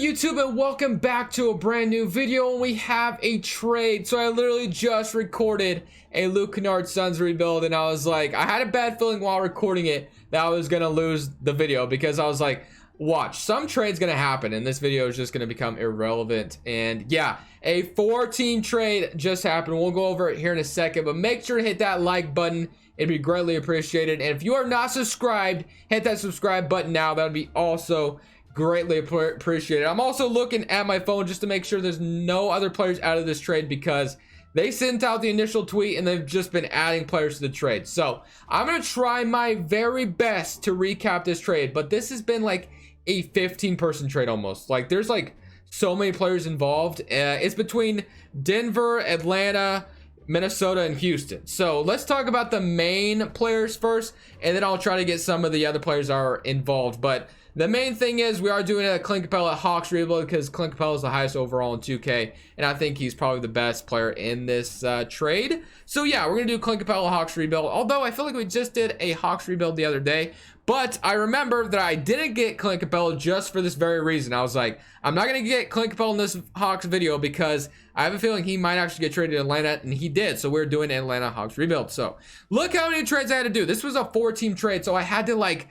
YouTube, and welcome back to a brand new video. And we have a trade. So I literally just recorded a Luke Kennard Suns rebuild, and I was like, I had a bad feeling while recording it that I was gonna lose the video, because I was like, watch, some trade's gonna happen and this video is just gonna become irrelevant. And yeah, a 4-team trade just happened. We'll go over it here in a second, but make sure to hit that like button. It'd be greatly appreciated. And if you are not subscribed, hit that subscribe button now. That would be also greatly appreciated. I'm also looking at my phone just to make sure there's no other players out of this trade, because they sent out the initial tweet and they've just been adding players to the trade. So I'm gonna try my very best to recap this trade, but this has been like a 15-person trade almost. Like, there's like so many players involved. It's between Denver, Atlanta, Minnesota, and Houston. So let's talk about the main players first, and then I'll try to get some of the other players that are involved. But the main thing is we are doing a Clint Capela Hawks Rebuild, because Clint Capela is the highest overall in 2K, and I think he's probably the best player in this trade. So yeah, we're gonna do Clint Capela Hawks Rebuild, although I feel like we just did a Hawks Rebuild the other day. But I remember that I didn't get Clint Capela just for this very reason. I was like, I'm not gonna get Clint Capela in this Hawks video because I have a feeling he might actually get traded to Atlanta, and he did. So we're doing an Atlanta Hawks Rebuild. So look how many trades I had to do. This was a 4-team trade, so I had to like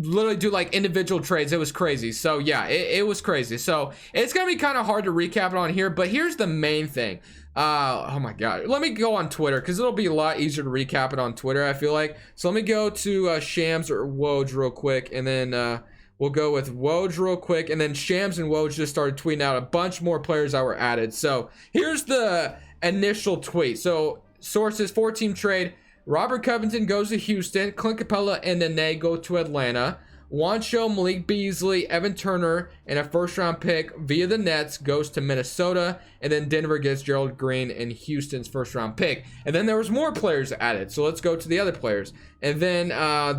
literally do like individual trades. It was crazy. So yeah, it was crazy. So it's gonna be kind of hard to recap it on here, but here's the main thing. Oh my god, let me go on Twitter, because it'll be a lot easier to recap it on Twitter, I feel like. So let me go to Shams or Woj real quick, and then we'll go with Woj real quick, and then Shams and Woj just started tweeting out a bunch more players that were added. So here's the initial tweet. So sources: 4-team trade. Robert Covington goes to Houston. Clint Capela and Nene go to Atlanta. Juancho, Malik Beasley, Evan Turner, and a first-round pick via the Nets goes to Minnesota. And then Denver gets Gerald Green and Houston's first-round pick. And then there was more players added. So let's go to the other players. And then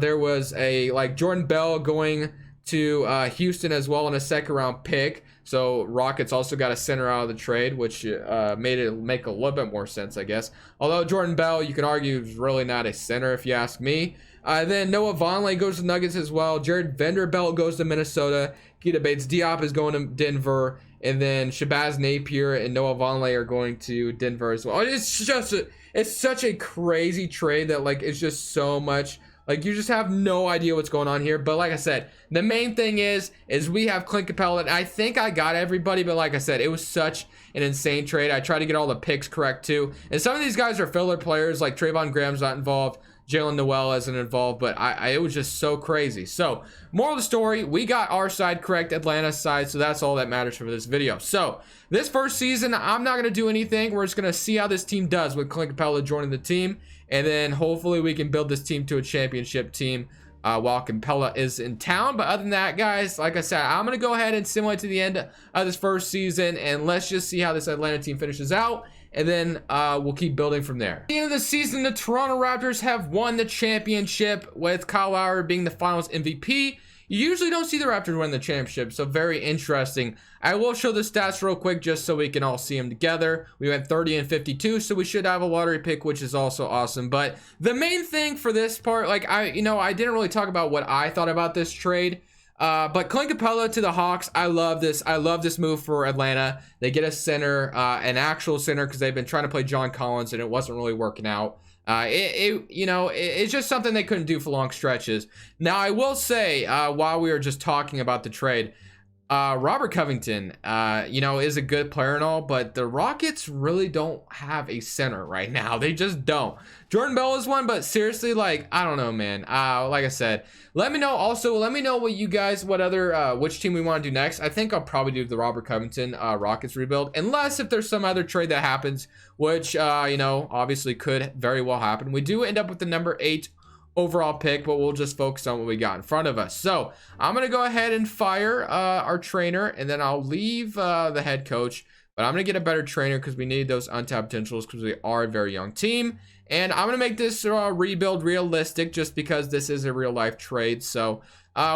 there was a Jordan Bell going to Houston as well in a second-round pick. So Rockets also got a center out of the trade, which made it make a little bit more sense, I guess. Although Jordan Bell, you can argue, is really not a center if you ask me. Then Noah Vonleh goes to Nuggets as well. Jared Vanderbilt goes to Minnesota. Keita Bates-Diop is going to Denver. And then Shabazz Napier and Noah Vonleh are going to Denver as well. It's such a crazy trade that it's just so much. You just have no idea what's going on here. But like I said, the main thing is we have Clint Capela. And I think I got everybody, but like I said, it was such an insane trade. I tried to get all the picks correct too. And some of these guys are filler players, like Trayvon Graham's not involved. Jalen Noel isn't involved, but it was just so crazy. So, moral of the story, we got our side correct, Atlanta's side, so that's all that matters for this video. So, this first season, I'm not going to do anything. We're just going to see how this team does with Clint Capela joining the team, and then hopefully we can build this team to a championship team while Capela is in town. But other than that, guys, like I said, I'm going to go ahead and simulate to the end of this first season, and let's just see how this Atlanta team finishes out. And then we'll keep building from there. At the end of the season, the Toronto Raptors have won the championship, with Kyle Lowry being the finals MVP. You usually don't see the Raptors win the championship, so very interesting. I will show the stats real quick just so we can all see them together. We went 30 and 52, so we should have a lottery pick, which is also awesome. But the main thing for this part, I didn't really talk about what I thought about this trade. But Clint Capela to the Hawks, I love this. I love this move for Atlanta. They get a center, an actual center, because they've been trying to play John Collins and it wasn't really working out. It's just something they couldn't do for long stretches. Now, I will say, while we were just talking about the trade, Robert Covington, is a good player and all, but the Rockets really don't have a center right now. They just don't. Jordan Bell is one, but seriously, I don't know, man. Like I said, let me know. Also, let me know what other, which team we want to do next. I think I'll probably do the Robert Covington Rockets rebuild, unless if there's some other trade that happens, which, obviously could very well happen. We do end up with the number 8 overall pick, but we'll just focus on what we got in front of us. So I'm gonna go ahead and fire our trainer, and then I'll leave the head coach, but I'm gonna get a better trainer because we need those untapped potentials, because we are a very young team. And I'm gonna make this rebuild realistic, just because this is a real life trade. So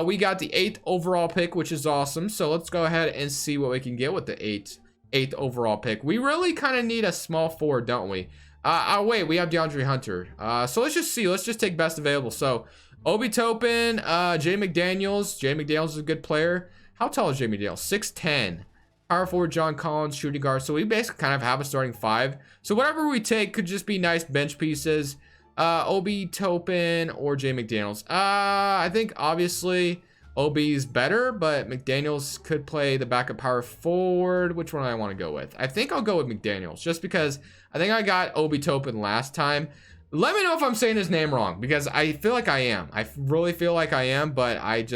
we got the 8th overall pick, which is awesome. So let's go ahead and see what we can get with the 8th overall pick. We really kind of need a small forward, don't we? Wait, we have DeAndre Hunter. So let's just see. Let's just take best available. So Obi Toppin, Jay McDaniels. Jay McDaniels is a good player. How tall is Jamie Daniels? 6'10". Power forward John Collins, shooting guard. So we basically kind of have a starting 5. So whatever we take could just be nice bench pieces. Obi Toppin or Jay McDaniels. I think obviously Obi's better, but McDaniels could play the backup power forward. Which one do I want to go with? I think I'll go with McDaniels just because I think I got Obi Toppin last time. Let me know if I'm saying his name wrong, because I feel like I am. I really feel like I am, but I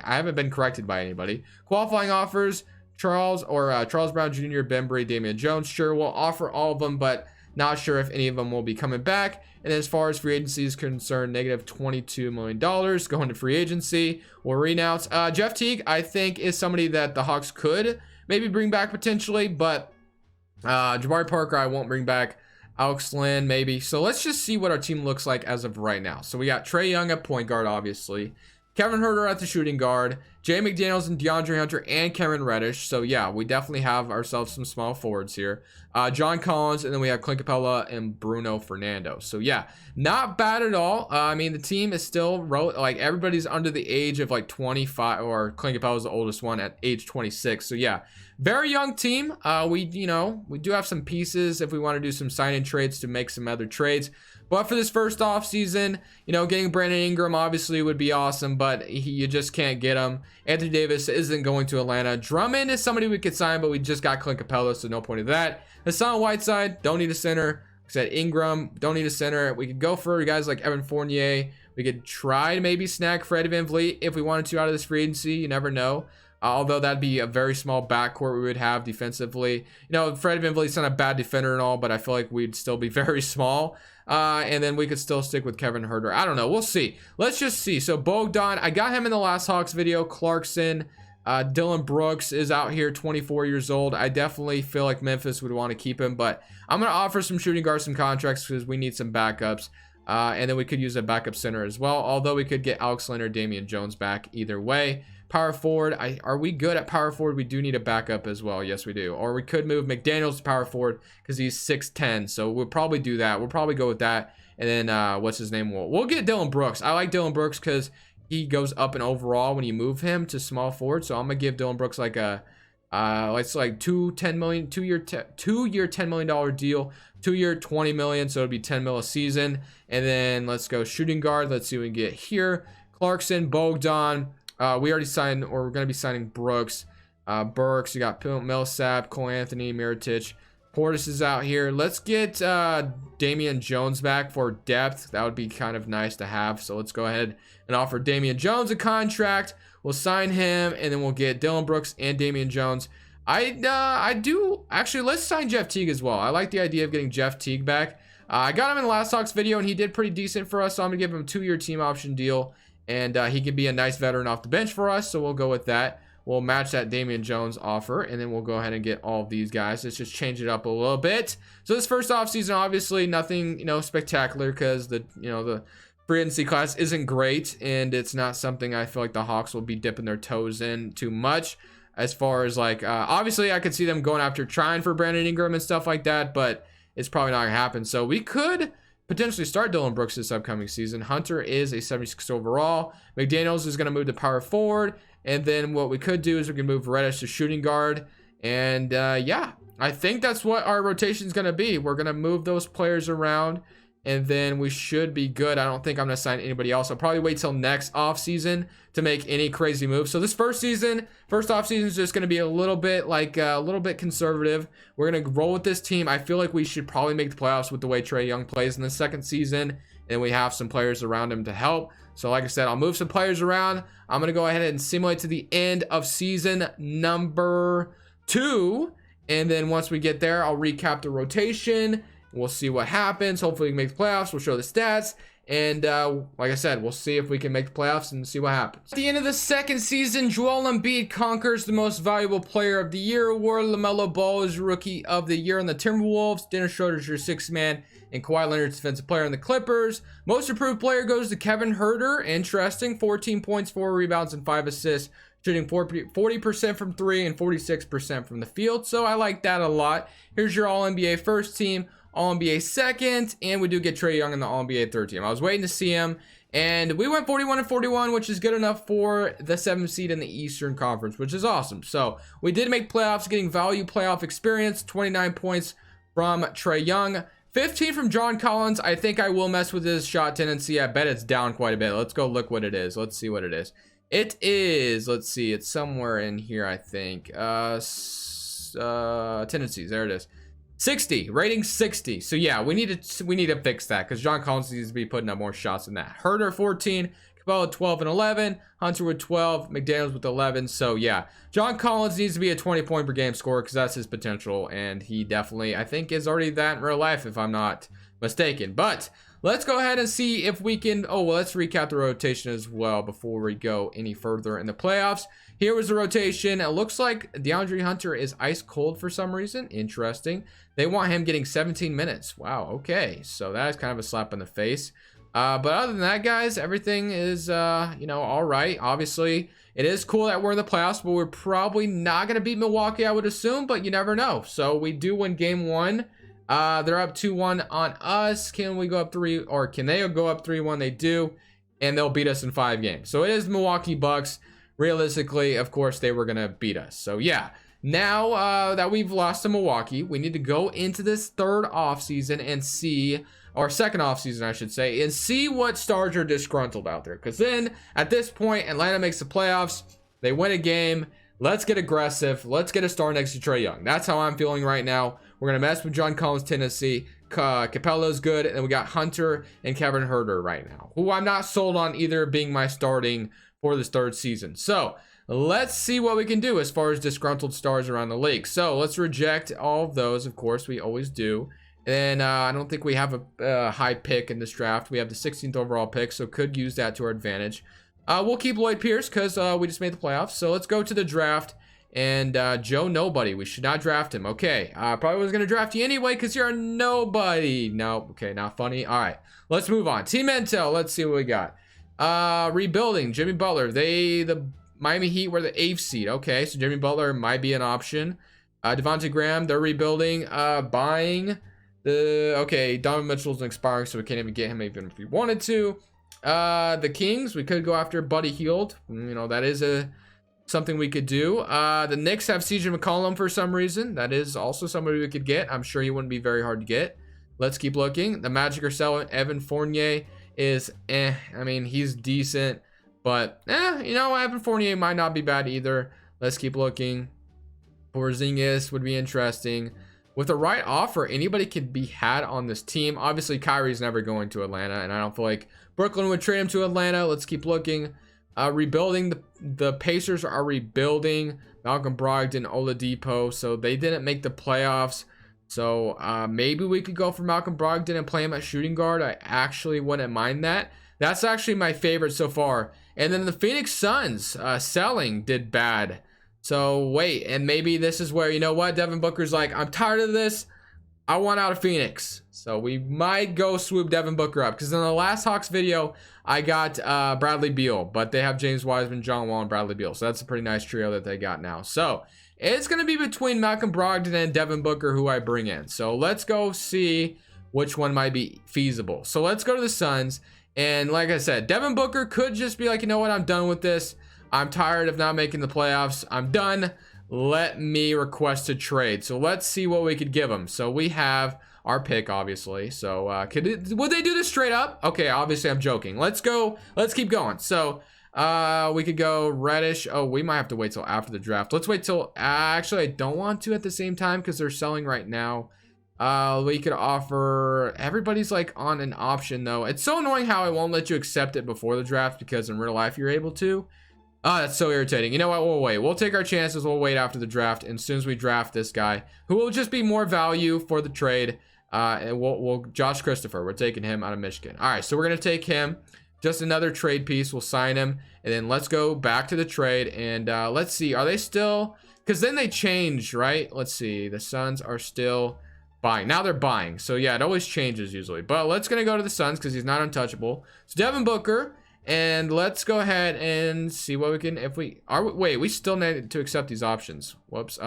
haven't been corrected by anybody. Qualifying offers, Charles Brown Jr., Ben Bree, Damian Jones. Sure, we'll offer all of them, but not sure if any of them will be coming back. And as far as free agency is concerned, negative $22 million going to free agency or renounce. Jeff Teague, I think, is somebody that the Hawks could maybe bring back potentially, but Jabari Parker, I won't bring back. Alex Lynn, maybe. So let's just see what our team looks like as of right now. So we got Trae Young at point guard, obviously. Kevin Huerter at the shooting guard. Jay McDaniels and DeAndre Hunter and Cameron Reddish. So yeah, we definitely have ourselves some small forwards here. John Collins, and then we have Clint Capela and Bruno Fernando. So yeah, not bad at all. I mean, the team is still like everybody's under the age of like 25, or Clint Capela is the oldest one at age 26. So yeah, very young team. We do have some pieces if we want to do some sign-in trades to make some other trades. But for this first off season, getting Brandon Ingram obviously would be awesome, but you just can't get him. Anthony Davis isn't going to Atlanta. Drummond is somebody we could sign, but we just got Clint Capela, so no point of that. Hassan Whiteside, don't need a center. Like I said, Ingram, don't need a center. We could go for guys like Evan Fournier. We could try to maybe snag Fred VanVleet if we wanted to out of this free agency. You never know. Although that'd be a very small backcourt we would have defensively. Fred VanVleet's not a bad defender and all, but I feel like we'd still be very small. And then we could still stick with Kevin Huerter. I don't know. We'll see. Let's just see. So Bogdan, I got him in the last Hawks video. Clarkson, Dylan Brooks is out here, 24 years old. I definitely feel like Memphis would want to keep him, but I'm going to offer some shooting guards some contracts because we need some backups. And then we could use a backup center as well, although we could get Alex Lynn or Damian Jones back either way. Power forward, are we good at power forward? We do need a backup as well. Yes, we do. Or we could move McDaniels to power forward because he's 6'10". So we'll probably do that. We'll probably go with that. And then what's his name? We'll get Dylan Brooks. I like Dylan Brooks because he goes up in overall when you move him to small forward. So I'm gonna give Dylan Brooks like a it's like two-year $10 million deal, 2-year $20 million. So it'll be 10 mil a season. And then let's go shooting guard. Let's see what we can get here. Clarkson, Bogdan. We already signed, or we're going to be signing Brooks, Burks. You got Millsap, Cole Anthony, Mirotic. Portis is out here. Let's get Damian Jones back for depth. That would be kind of nice to have. So let's go ahead and offer Damian Jones a contract. We'll sign him, and then we'll get Dylan Brooks and Damian Jones. I do actually. Let's sign Jeff Teague as well. I like the idea of getting Jeff Teague back. I got him in the last Hawks video, and he did pretty decent for us. So I'm gonna give him a 2-year team option deal. And he could be a nice veteran off the bench for us, so we'll go with that. We'll match that Damian Jones offer, and then we'll go ahead and get all of these guys. Let's just change it up a little bit. So this first offseason, obviously nothing, spectacular, because the free agency class isn't great, and it's not something I feel like the Hawks will be dipping their toes in too much. As far as obviously I could see them going after trying for Brandon Ingram and stuff like that, but it's probably not gonna happen. So we could potentially start Dylan Brooks this upcoming season. Hunter is a 76 overall. McDaniels is going to move to power forward. And then what we could do is we can move Reddish to shooting guard. And yeah, I think that's what our rotation is going to be. We're going to move those players around, and then we should be good. I don't think I'm going to sign anybody else. I'll probably wait till next offseason to make any crazy moves. So this first offseason is just going to be a little bit conservative. We're going to roll with this team. I feel like we should probably make the playoffs with the way Trae Young plays in the second season, and we have some players around him to help. So like I said, I'll move some players around. I'm going to go ahead and simulate to the end of season number 2. And then once we get there, I'll recap the rotation. We'll see what happens. Hopefully we can make the playoffs. We'll show the stats. And like I said, we'll see if we can make the playoffs and see what happens. At the end of the second season, Joel Embiid conquers the Most Valuable Player of the Year award. LaMelo Ball is Rookie of the Year on the Timberwolves. Dennis Schroeder's your 6th man. And Kawhi Leonard's Defensive Player on the Clippers. Most Improved Player goes to Kevin Huerter. Interesting. 14 points, 4 rebounds, and 5 assists. Shooting 40% from 3 and 46% from the field. So I like that a lot. Here's your All-NBA first team. All-NBA second, and we do get Trae Young in the All-NBA third team. I was waiting to see him, And we went 41-41, which is good enough for the 7th seed in the Eastern Conference, which is awesome. So we did make playoffs, getting value playoff experience, 29 points from Trae Young, 15 from John Collins. I think I will mess with his shot tendency. I bet it's down quite a bit. Let's go look what it is. Let's see what it is. It is, let's see, it's somewhere in here, I think. Tendencies, there it is. 60, rating 60. So yeah, we need to fix that because John Collins needs to be putting up more shots than that. Herder 14, Capela 12 and 11, Hunter with 12, McDaniels with 11. So yeah, John Collins needs to be a 20-point per game scorer because that's his potential, and he definitely, I think, is already that in real life if I'm not mistaken. But let's go ahead and see if we can, oh, well, let's recap the rotation as well before we go any further in the playoffs. Here was the rotation. It looks like DeAndre Hunter is ice cold for some reason. Interesting. They want him getting 17 minutes. Wow, okay. So that is kind of a slap in the face. But other than that, guys, everything is, you know, all right. Obviously, it is cool that we're in the playoffs, but we're probably not going to beat Milwaukee, I would assume, but you never know. So we do win game 1. They're up 2-1 on us. Can we go up 3, or can they go up 3-1? They do, and they'll beat us in 5 games. So it is Milwaukee Bucks. Realistically, of course, they were going to beat us. So yeah, now that we've lost to Milwaukee, we need to go into this third offseason and see, or second offseason, I should say, and see what stars are disgruntled out there. Because then, at this point, Atlanta makes the playoffs. They win a game. Let's get aggressive. Let's get a star next to Trae Young. That's how I'm feeling right now. We're going to mess with John Collins' tendency. Capela's good. And then we got Hunter and Kevin Herter right now, who I'm not sold on either being my starting for this third season. So let's see what we can do as far as disgruntled stars around the league. So let's reject all of those. Of course, we always do. And I don't think we have a high pick in this draft. We have the 16th overall pick, so could use that to our advantage. We'll keep Lloyd Pierce because we just made the playoffs. So let's go to the draft. And Joe Nobody, we should not draft him. Okay, probably was going to draft you anyway because you're a nobody. No, okay, not funny. All right, let's move on. Team Intel, let's see what we got. Rebuilding, Jimmy Butler. The Miami Heat were the 8th seed. Okay, so Jimmy Butler might be an option. Devontae Graham, they're rebuilding. Buying the, okay, Donovan Mitchell's expiring, so we can't even get him even if we wanted to. The Kings, we could go after Buddy Hield. You know, that is something we could do. The Knicks have CJ McCollum for some reason. That is also somebody we could get. I'm sure he wouldn't be very hard to get. Let's keep looking. The Magic are selling Evan Fournier. Is I mean, he's decent, but you know, Evan Fournier might not be bad either. Let's keep looking. Porzingis would be interesting. With the right offer, anybody could be had on this team. Obviously, Kyrie's never going to Atlanta, and I don't feel like Brooklyn would trade him to Atlanta. Let's keep looking. Rebuilding, the Pacers are rebuilding. Malcolm Brogdon, Oladipo, so they didn't make the playoffs. So maybe we could go for Malcolm Brogdon and play him at shooting guard. I actually wouldn't mind that. That's actually my favorite so far. And then the Phoenix Suns selling did bad. So wait, and maybe this is where, you know what, Devin Booker's like, I'm tired of this. I want out of Phoenix. So we might go swoop Devin Booker up. Because in the last Hawks video, I got Bradley Beal. But they have James Wiseman, John Wall, and Bradley Beal. So that's a pretty nice trio that they got now. So it's going to be between Malcolm Brogdon and Devin Booker who I bring in. So let's go see which one might be feasible. So let's go to the Suns. And like I said, Devin Booker could just be like, you know what, I'm done with this. I'm tired of not making the playoffs. I'm done. Let me request a trade. So let's see what we could give him. So we have our pick, obviously. So would they do this straight up? Okay, obviously I'm joking. Let's go. Let's keep going. So we could go Reddish. Oh, we might have to wait till after the draft. Let's wait till, actually I don't want to at the same time because they're selling right now. We could offer, everybody's like on an option though. It's so annoying how I won't let you accept it before the draft because in real life you're able to. Oh, that's so irritating. You know what? We'll wait. We'll take our chances. We'll wait after the draft. And as soon as we draft this guy, who will just be more value for the trade, and we'll Josh Christopher. We're taking him out of Michigan. All right, so we're going to take him. Just another trade piece. We'll sign him. And then let's go back to the trade. And let's see. Are they still? Because then they change, right? Let's see. The Suns are still buying. Now they're buying. So, yeah, it always changes usually. But let's going to go to the Suns because he's not untouchable. So, Devin Booker. And let's go ahead and see what we can, if we are, wait, we still need to accept these options. Whoops.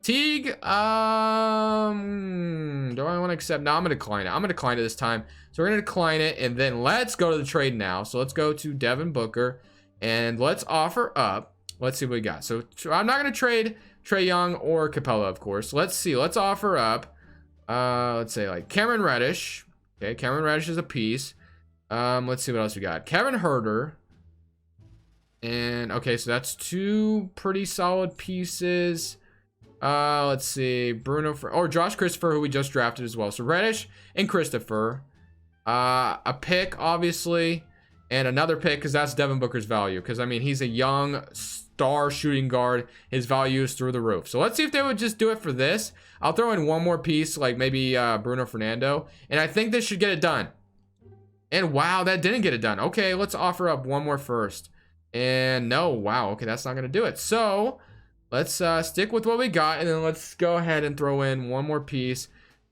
Teague, do I want to accept? No, I'm gonna decline it. I'm gonna decline it this time. So we're gonna decline it, and then let's go to the trade now. So let's go to Devin Booker, and let's offer up. Let's see what we got. So I'm not gonna trade Trae Young or Capela, of course. Let's see. Let's offer up. Let's say like Cameron Reddish. Okay, Cameron Reddish is a piece. Let's see what else we got. Kevin Huerter. And okay, so that's two pretty solid pieces. Let's see, or Josh Christopher, who we just drafted as well. So Reddish and Christopher, a pick obviously, and another pick because that's Devin Booker's value. Because I mean, he's a young star shooting guard. His value is through the roof. So let's see if they would just do it for this. I'll throw in one more piece, like maybe Bruno Fernando, and I think this should get it done. And wow, that didn't get it done. Okay, let's offer up one more first. And no, wow, okay, that's not gonna do it. So let's stick with what we got, and then let's go ahead and throw in one more piece.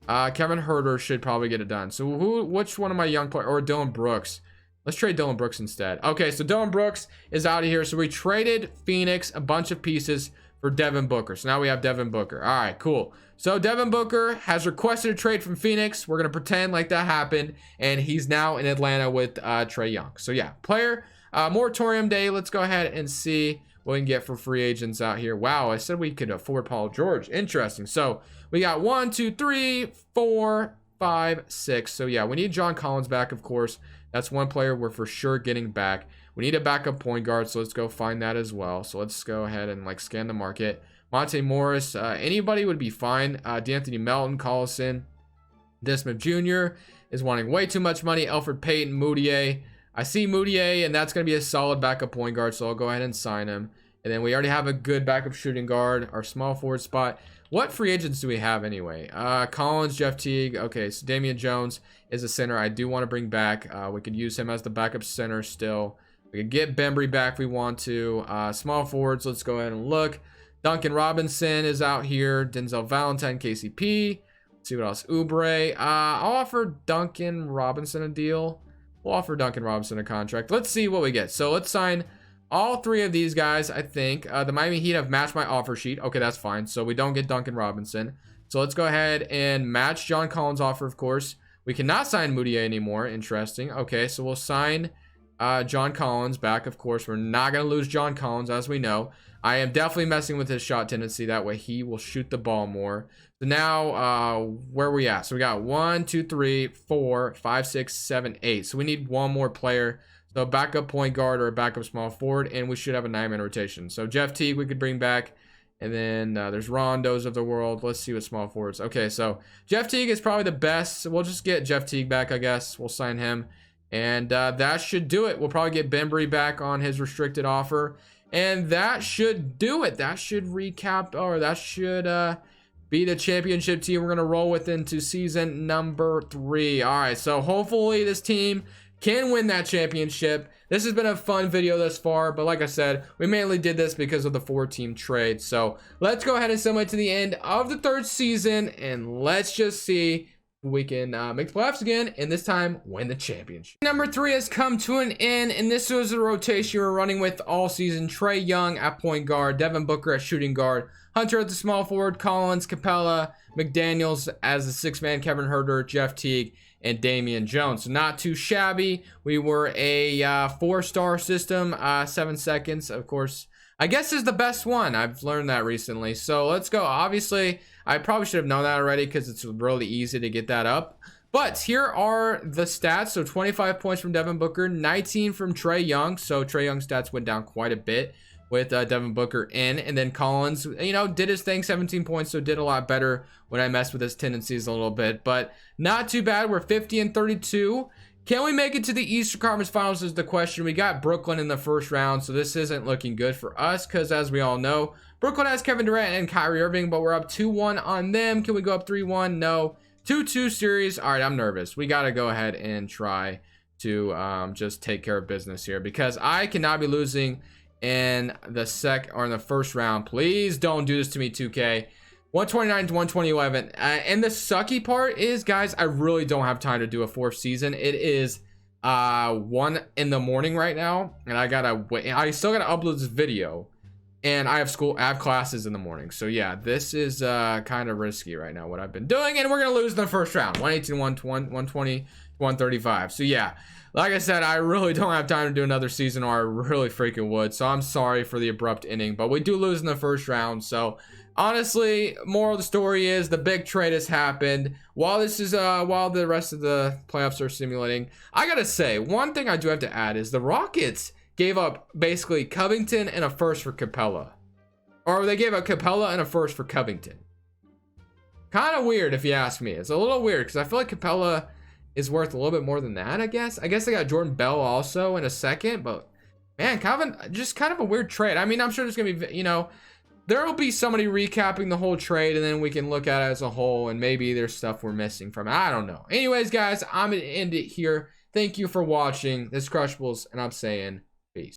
Kevin Huerter should probably get it done. So which one of my young players, or Dylan Brooks? Let's trade Dylan Brooks instead. Okay, so Dylan Brooks is out of here. So we traded Phoenix a bunch of pieces for Devin Booker. So now we have Devin Booker. All right, cool. So Devin Booker has requested a trade from Phoenix. We're going to pretend like that happened, and he's now in Atlanta with Trae Young. So yeah, player moratorium day. Let's go ahead and see what we can get for free agents out here. Wow, I said we could afford Paul George. Interesting. So we got 1, 2, 3, 4, 5, 6. So yeah, we need John Collins back, of course. That's one player we're for sure getting back. We need a backup point guard, so let's go find that as well. So let's go ahead and like scan the market. Monte Morris, anybody would be fine. D'Anthony Melton, Collison, Desmond Jr. is wanting way too much money. Alfred Payton, Moutier. I see Moutier, and that's going to be a solid backup point guard, so I'll go ahead and sign him. And then we already have a good backup shooting guard, our small forward spot. What free agents do we have anyway? Collins, Jeff Teague. Okay, so Damian Jones is a center I do want to bring back. We could use him as the backup center still. We could get Bembry back if we want to. Small forwards, let's go ahead and look. Duncan Robinson is out here. Denzel Valentine, KCP. Let's see what else. Oubre. I'll offer Duncan Robinson a deal. We'll offer Duncan Robinson a contract. Let's see what we get. So let's sign all three of these guys, I think. The Miami Heat have matched my offer sheet. Okay, that's fine. So we don't get Duncan Robinson. So let's go ahead and match John Collins' offer, of course. We cannot sign Moutier anymore. Interesting. Okay, so we'll sign John Collins back, of course. We're not going to lose John Collins, as we know. I am definitely messing with his shot tendency. That way he will shoot the ball more. So now, where are we at? So we got 1, 2, 3, 4, 5, 6, 7, 8. So we need one more player. So a backup point guard or a backup small forward, and we should have a 9-man rotation. So Jeff Teague we could bring back. And then there's Rondos of the world. Let's see what small forwards. Okay, so Jeff Teague is probably the best. So we'll just get Jeff Teague back, I guess. We'll sign him. And that should do it. We'll probably get Bembry back on his restricted offer. And that should do it. That should recap, or that should be the championship team we're going to roll with into season number 3. All right, so hopefully this team can win that championship. This has been a fun video thus far, but like I said, we mainly did this because of the 4-team trade. So let's go ahead and simulate to the end of the 3rd season, and let's just see we can make the playoffs again, and this time win the championship. Number 3 has come to an end, and this was the rotation we're running with all season. Trae Young at point guard, Devin Booker at shooting guard, Hunter at the small forward, Collins, Capela, McDaniels as the 6-man, Kevin Huerter, Jeff Teague, and Damian Jones. So not too shabby. We were a 4-star system, 7 seconds, of course. I guess is the best one. I've learned that recently. So let's go. Obviously, I probably should have known that already because it's really easy to get that up. But here are the stats. So 25 points from Devin Booker, 19 from Trae Young. So Trae Young's stats went down quite a bit with Devin Booker in. And then Collins, you know, did his thing, 17 points. So did a lot better when I messed with his tendencies a little bit. But not too bad. We're 50 and 32. Can we make it to the Eastern Conference Finals is the question. We got Brooklyn in the first round, so this isn't looking good for us because, as we all know, Brooklyn has Kevin Durant and Kyrie Irving, but we're up 2-1 on them. Can we go up 3-1? No. 2-2 series. All right, I'm nervous. We got to go ahead and try to just take care of business here because I cannot be losing in the first round. Please don't do this to me, 2K. 129 to 120-11. And the sucky part is, guys, I really don't have time to do a 4th season. It is 1 in the morning right now, and I gotta wait. I still gotta upload this video, and I have classes in the morning. So yeah, this is kind of risky right now what I've been doing, and we're gonna lose in the first round, 118, 120, 135. So yeah, like I said, I really don't have time to do another season, or I really freaking would. So I'm sorry for the abrupt ending, but we do lose in the first round. So honestly, moral of the story is the big trade has happened. While the rest of the playoffs are simulating, I gotta say one thing I do have to add is the Rockets gave up basically Covington and a first for Capela, or they gave up Capela and a first for Covington. Kind of weird if you ask me. It's a little weird because I feel like Capela is worth a little bit more than that. I guess they got Jordan Bell also in a second, but man, Calvin, just kind of a weird trade. I mean, I'm sure there's gonna be, you know, there will be somebody recapping the whole trade, and then we can look at it as a whole, and maybe there's stuff we're missing from it. I don't know. Anyways, guys, I'm gonna end it here. Thank you for watching. This is Crushables, and I'm saying